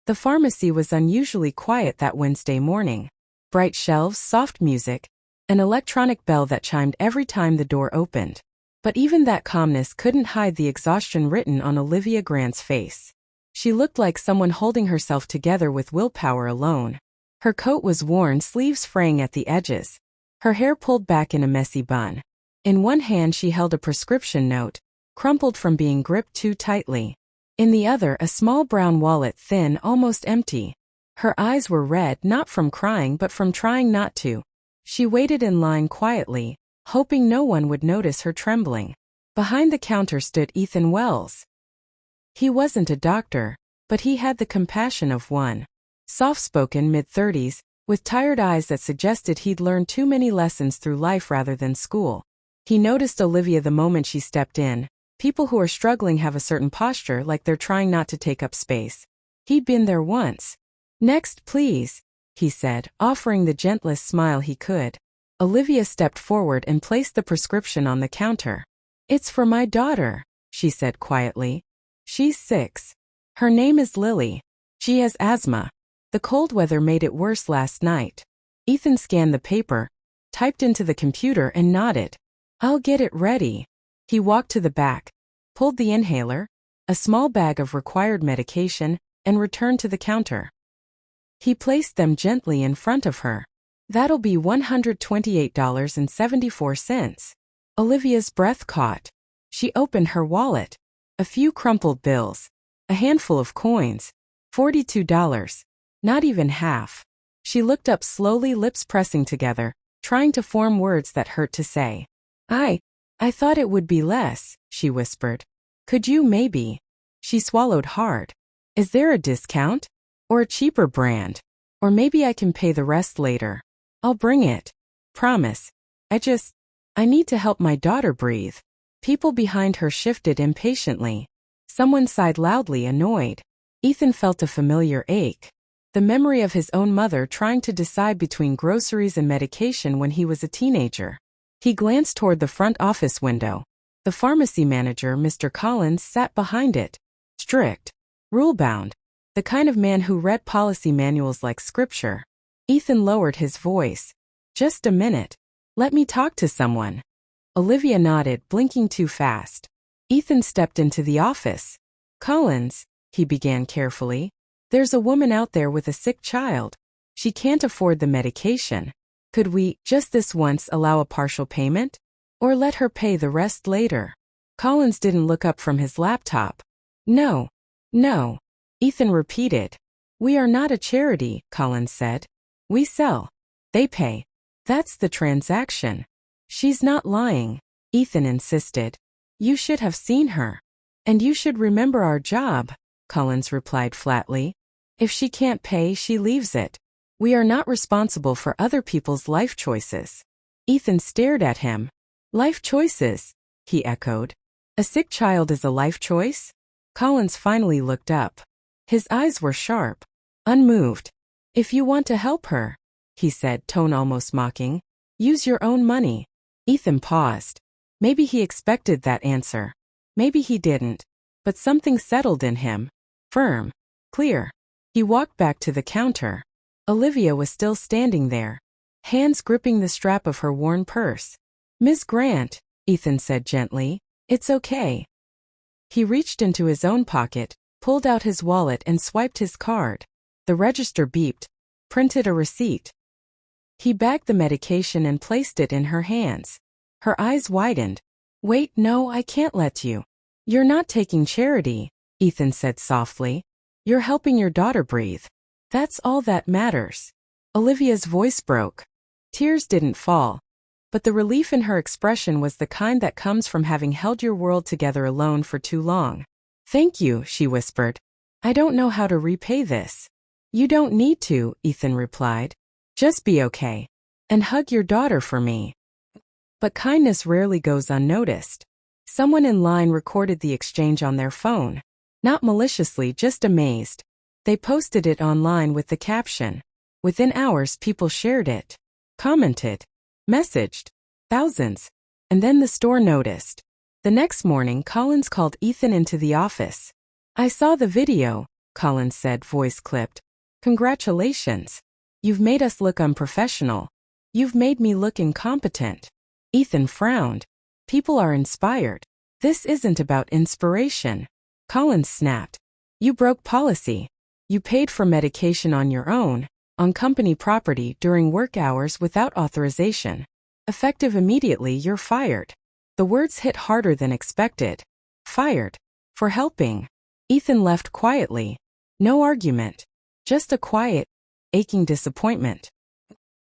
The pharmacy was unusually quiet that Wednesday morning. Bright shelves, soft music, an electronic bell that chimed every time the door opened. But even that calmness couldn't hide the exhaustion written on Olivia Grant's face. She looked like someone holding herself together with willpower alone. Her coat was worn, sleeves fraying at the edges. Her hair pulled back in a messy bun. In one hand she held a prescription note, crumpled from being gripped too tightly. In the other, a small brown wallet, thin, almost empty. Her eyes were red, not from crying but from trying not to. She waited in line quietly, hoping no one would notice her trembling. Behind the counter stood Ethan Wells. He wasn't a doctor, but he had the compassion of one. Soft-spoken, mid-30s, with tired eyes that suggested he'd learned too many lessons through life rather than school. He noticed Olivia the moment she stepped in. People who are struggling have a certain posture, like they're trying not to take up space. He'd been there once. "Next, please," he said, offering the gentlest smile he could. Olivia stepped forward and placed the prescription on the counter. "It's for my daughter," she said quietly. "She's 6. Her name is Lily. She has asthma. The cold weather made it worse last night." Ethan scanned the paper, typed into the computer and nodded. "I'll get it ready." He walked to the back, pulled the inhaler, a small bag of required medication, and returned to the counter. He placed them gently in front of her. "That'll be $128.74. Olivia's breath caught. She opened her wallet. A few crumpled bills. A handful of coins. $42. Not even half. She looked up slowly, lips pressing together, trying to form words that hurt to say. I thought it would be less," she whispered. "Could you maybe?" She swallowed hard. "Is there a discount? Or a cheaper brand? Or maybe I can pay the rest later. I'll bring it. Promise. I need to help my daughter breathe." People behind her shifted impatiently. Someone sighed loudly, annoyed. Ethan felt a familiar ache. The memory of his own mother trying to decide between groceries and medication when he was a teenager. He glanced toward the front office window. The pharmacy manager, Mr. Collins, sat behind it. Strict. Rule-bound. The kind of man who read policy manuals like scripture. Ethan lowered his voice. "Just a minute. Let me talk to someone." Olivia nodded, blinking too fast. Ethan stepped into the office. "Collins," he began carefully, "there's a woman out there with a sick child. She can't afford the medication. Could we, just this once, allow a partial payment? Or let her pay the rest later?" Collins didn't look up from his laptop. No. Ethan repeated. "We are not a charity," Collins said. "We sell. They pay. That's the transaction." "She's not lying," Ethan insisted. "You should have seen her. And you should remember our job," Collins replied flatly. "If she can't pay, she leaves it. We are not responsible for other people's life choices." Ethan stared at him. "Life choices," he echoed. "A sick child is a life choice?" Collins finally looked up. His eyes were sharp, unmoved. "If you want to help her," he said, tone almost mocking, "use your own money." Ethan paused. Maybe he expected that answer. Maybe he didn't. But something settled in him. Firm. Clear. He walked back to the counter. Olivia was still standing there, hands gripping the strap of her worn purse. "Miss Grant," Ethan said gently, "it's okay." He reached into his own pocket, pulled out his wallet and swiped his card. The register beeped, printed a receipt. He bagged the medication and placed it in her hands. Her eyes widened. "Wait, no, I can't let you. You're not taking charity," Ethan said softly. "You're helping your daughter breathe. That's all that matters." Olivia's voice broke. Tears didn't fall. But the relief in her expression was the kind that comes from having held your world together alone for too long. "Thank you," she whispered. "I don't know how to repay this." "You don't need to," Ethan replied. "Just be okay. And hug your daughter for me." But kindness rarely goes unnoticed. Someone in line recorded the exchange on their phone. Not maliciously, just amazed. They posted it online with the caption. Within hours, people shared it, commented, messaged. Thousands. And then the store noticed. The next morning, Collins called Ethan into the office. "I saw the video," Collins said, voice clipped. Congratulations. You've made us look unprofessional. You've made me look incompetent. Ethan frowned. People are inspired. This isn't about inspiration. Collins snapped. You broke policy. You paid for medication on your own, on company property during work hours without authorization. Effective immediately, you're fired. The words hit harder than expected. Fired. For helping. Ethan left quietly. No argument. Just a quiet, aching disappointment.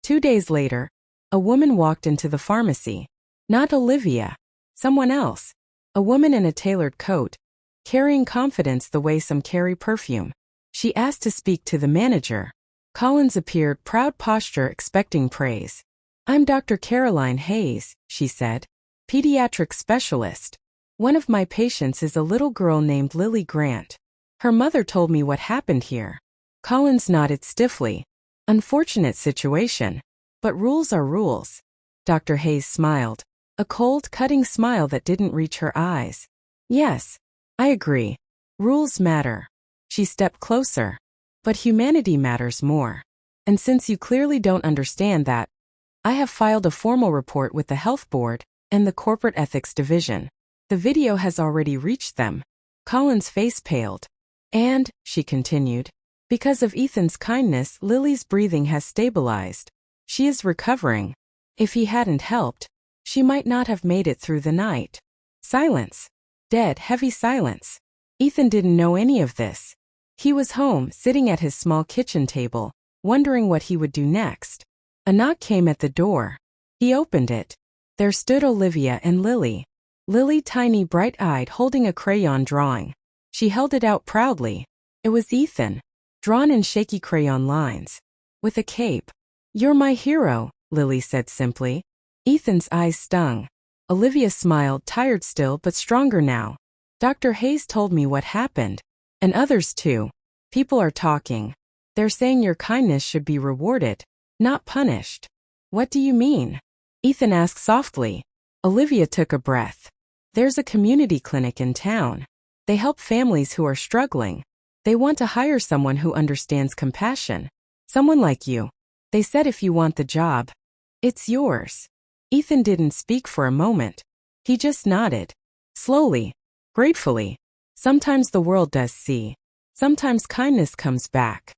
2 days later, a woman walked into the pharmacy. Not Olivia. Someone else. A woman in a tailored coat, carrying confidence the way some carry perfume. She asked to speak to the manager. Collins appeared, proud posture, expecting praise. I'm Dr. Caroline Hayes, she said. Pediatric specialist. One of my patients is a little girl named Lily Grant. Her mother told me what happened here. Collins nodded stiffly. Unfortunate situation. But rules are rules. Dr. Hayes smiled. A cold, cutting smile that didn't reach her eyes. Yes, I agree. Rules matter. She stepped closer. But humanity matters more. And since you clearly don't understand that, I have filed a formal report with the Health Board and the Corporate Ethics Division. The video has already reached them. Collins' face paled. And, she continued, because of Ethan's kindness, Lily's breathing has stabilized. She is recovering. If he hadn't helped, she might not have made it through the night. Silence. Dead, heavy silence. Ethan didn't know any of this. He was home, sitting at his small kitchen table, wondering what he would do next. A knock came at the door. He opened it. There stood Olivia and Lily. Lily, tiny, bright-eyed, holding a crayon drawing. She held it out proudly. It was Ethan, drawn in shaky crayon lines. With a cape. You're my hero, Lily said simply. Ethan's eyes stung. Olivia smiled, tired still but stronger now. Dr. Hayes told me what happened. And others too. People are talking. They're saying your kindness should be rewarded, not punished. What do you mean? Ethan asked softly. Olivia took a breath. There's a community clinic in town. They help families who are struggling. They want to hire someone who understands compassion. Someone like you. They said if you want the job, it's yours. Ethan didn't speak for a moment. He just nodded. Slowly. Gratefully. Sometimes the world does see. Sometimes kindness comes back.